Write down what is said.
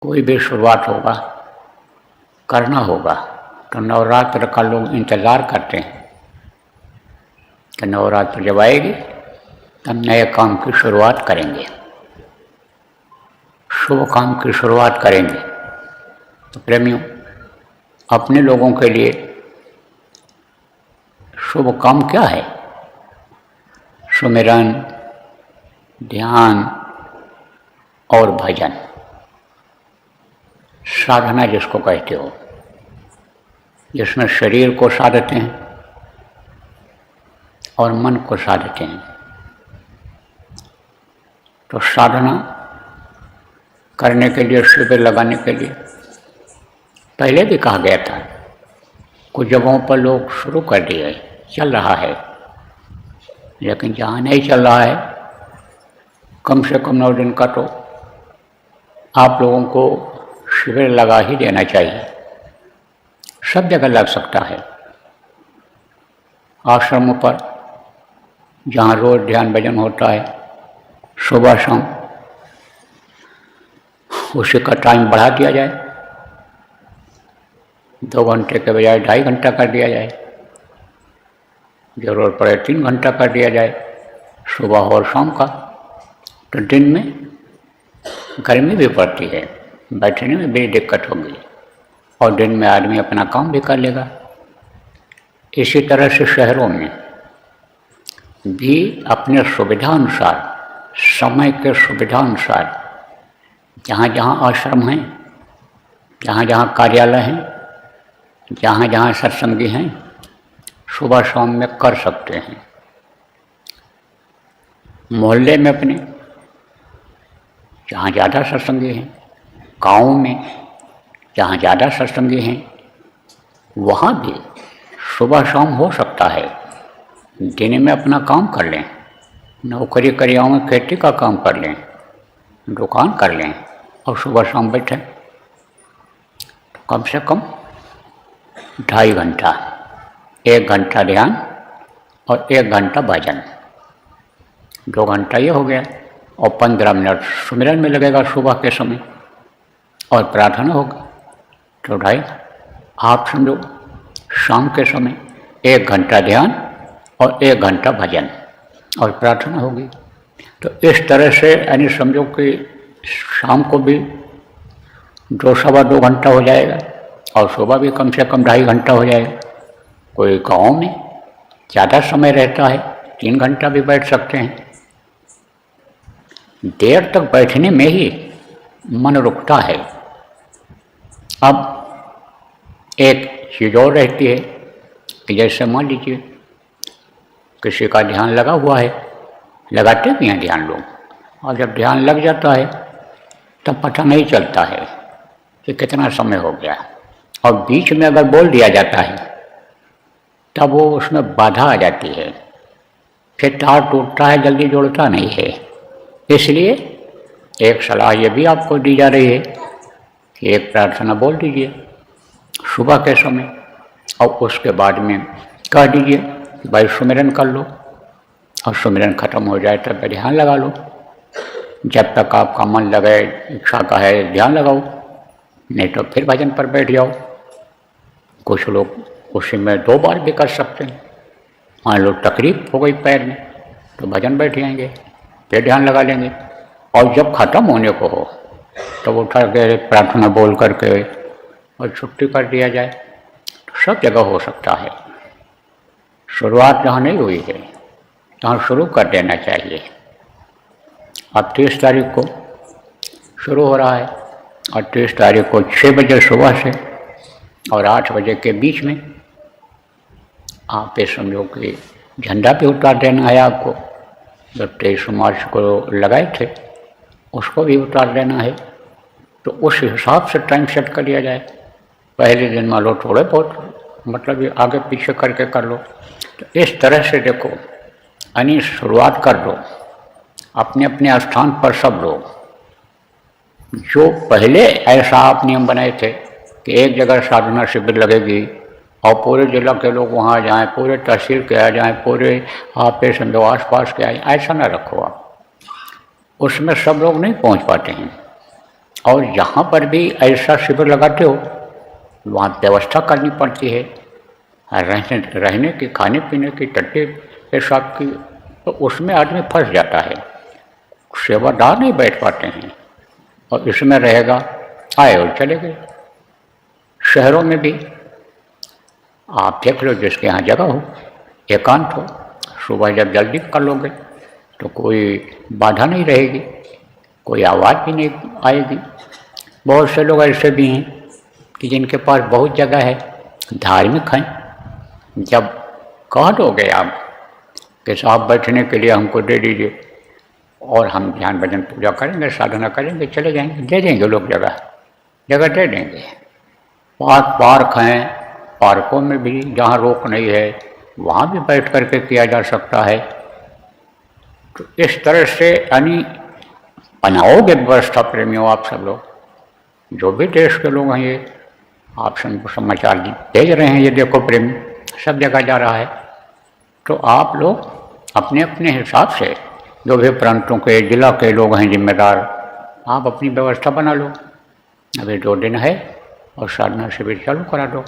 कोई भी शुरुआत होगा, करना होगा, तो नवरात्र का लोग इंतज़ार करते हैं कि नवरात्र जब आएगी तब नए काम की शुरुआत करेंगे, शुभ काम की शुरुआत करेंगे। तो प्रेमियों, अपने लोगों के लिए शुभ काम क्या है? सुमिरन, ध्यान और भजन, साधना जिसको कहते हो, जिसमें शरीर को साधते हैं और मन को साधते हैं। तो साधना करने के लिए, शिविर लगाने के लिए पहले भी कहा गया था, कुछ जगहों पर लोग शुरू कर दिए, चल रहा है, लेकिन जहाँ नहीं चल रहा है, कम से कम 9 दिन का तो आप लोगों को शिविर लगा ही देना चाहिए। सब जगह लग सकता है। आश्रमों पर जहाँ रोज ध्यान भजन होता है सुबह शाम, उसी का टाइम बढ़ा दिया जाए, 2 घंटे के बजाय 2.5 घंटा कर दिया जाए, जरूरत पड़े 3 घंटा कर दिया जाए, सुबह और शाम का। तो दिन में गर्मी भी पड़ती है, बैठने में बड़ी दिक्कत होगी, और दिन में आदमी अपना काम भी कर लेगा। इसी तरह से शहरों में भी अपने सुविधानुसार, समय के सुविधानुसार, जहाँ जहाँ आश्रम हैं, जहाँ जहाँ कार्यालय हैं, जहाँ जहाँ सत्संगी हैं, सुबह शाम में कर सकते हैं। मोहल्ले में अपने जहाँ ज़्यादा सत्संगी हैं, गाँव में जहाँ ज़्यादा सत्संगी हैं, वहाँ भी सुबह शाम हो सकता है। दिन में अपना काम कर लें, नौकरी करियाओं में खेती का काम कर लें, दुकान कर लें, और सुबह शाम बैठें। कम से कम 2.5 घंटा, 1 घंटा ध्यान और 1 घंटा भजन, 2 घंटा ये हो गया, और 15 मिनट सुमिरन में लगेगा सुबह के समय, और प्रार्थना होगा। तो 2.5, आप समझो शाम के समय 1 घंटा ध्यान और 1 घंटा भजन और प्रार्थना होगी। तो इस तरह से यानी समझो कि शाम को भी 2-2.25 घंटा हो जाएगा, और सुबह भी कम से कम 2.5 घंटा हो जाएगा। कोई गाँव में ज़्यादा समय रहता है, 3 घंटा भी बैठ सकते हैं। देर तक बैठने में ही मन रुकता है। अब एक चीज़ और रहती है कि जैसे मान लीजिए किसी का ध्यान लगा हुआ है, लगाते भी हैं ध्यान लोग, और जब ध्यान लग जाता है तब पता नहीं चलता है कि कितना समय हो गया, और बीच में अगर बोल दिया जाता है तब वो उसमें बाधा आ जाती है, फिर तार टूटता है, जल्दी जोड़ता नहीं है। इसलिए एक सलाह ये भी आपको दी जा रही है कि एक प्रार्थना बोल दीजिए सुबह के समय, और उसके बाद में कह दीजिए कि भाई सुमिरन कर लो, और सुमिरन खत्म हो जाए तब ध्यान लगा लो। जब तक आपका मन लगे, इच्छा का है, ध्यान लगाओ, नहीं तो फिर भजन पर बैठ जाओ। कुछ लोग उसी में 2 बार भी कर सकते हैं। मान लो तकलीफ हो गई पैर में, तो भजन बैठ जाएंगे, फिर ध्यान लगा लेंगे, और जब खत्म होने को हो तो उठा के प्रार्थना बोल करके और छुट्टी कर दिया जाए। तो सब जगह हो सकता है। शुरुआत जहाँ नहीं हुई है तहाँ शुरू कर देना चाहिए। अब 30 तारीख को शुरू हो रहा है, और 30 तारीख को 6 बजे सुबह से और 8 बजे के बीच में आप ये समझो कि झंडा भी उतार देना है आपको। जो 23 मार्च को लगाए थे उसको भी उतार देना है। तो उस हिसाब से टाइम सेट कर दिया जाए। पहले दिन मान लो थोड़े बहुत मतलब ये आगे पीछे करके कर लो। तो इस तरह से देखो, यानी शुरुआत कर दो अपने अपने स्थान पर। सब लोग जो पहले ऐसा आप नियम बनाए थे कि एक जगह साधना शिविर लगेगी और पूरे जिला के लोग वहाँ जाएं, पूरे तहसील के आ जाएं, पूरे आप पे समझो आस पास के आए, ऐसा ना रखो आप। उसमें सब लोग नहीं पहुँच पाते हैं। और जहाँ पर भी ऐसा शिविर लगाते हो वहाँ व्यवस्था करनी पड़ती है, रहने की, खाने पीने की, टट्टे पेशाब की, तो उसमें आदमी फंस जाता है, सेवादार नहीं बैठ पाते हैं। और इसमें रहेगा, आए और चले गए। शहरों में भी आप देख लो, जिसके यहाँ जगह हो, एकांत हो, सुबह जब जल्दी कर लोगे तो कोई बाधा नहीं रहेगी, कोई आवाज़ भी नहीं आएगी। बहुत से लोग ऐसे भी हैं कि जिनके पास बहुत जगह है, धार्मिक हैं, जब कह दोगे आप कि साहब बैठने के लिए हमको दे दीजिए और हम ध्यान भजन पूजा करेंगे, साधना करेंगे, चले जाएंगे, दे देंगे लोग, जगह दे देंगे। पार्क हैं, पार्कों में भी जहाँ रोक नहीं है वहाँ भी बैठ करके किया जा सकता है। तो इस तरह से यानी बनाओगे व्यवस्था प्रेमियों, आप सब लोग, जो भी देश के लोग हैं, ये आप सबको समाचार भेज रहे हैं, ये देखो प्रेमी सब जगह जा रहा है, तो आप लोग अपने अपने हिसाब से, जो भी प्रांतों के, जिला के लोग हैं जिम्मेदार, आप अपनी व्यवस्था बना लो। अभी 2 दिन है और साधना शिविर चालू करा दो।